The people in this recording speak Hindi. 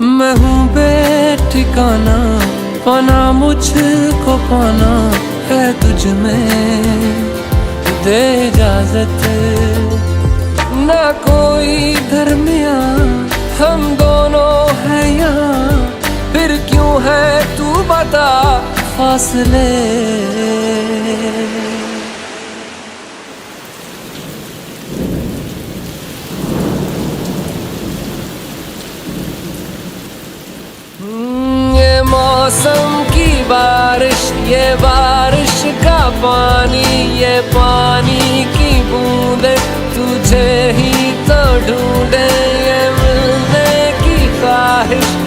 मैं हूँ बेठिकाना, पाना मुझको पाना है तुझ में, दे इजाजत। ना कोई दरमिया हम दोनों हैं यहाँ, फिर क्यों है तू बता फासले। ये मौसम की बारिश, ये बारिश का पानी, ये पानी की बूंदे तुझे ही तो ढूंढे।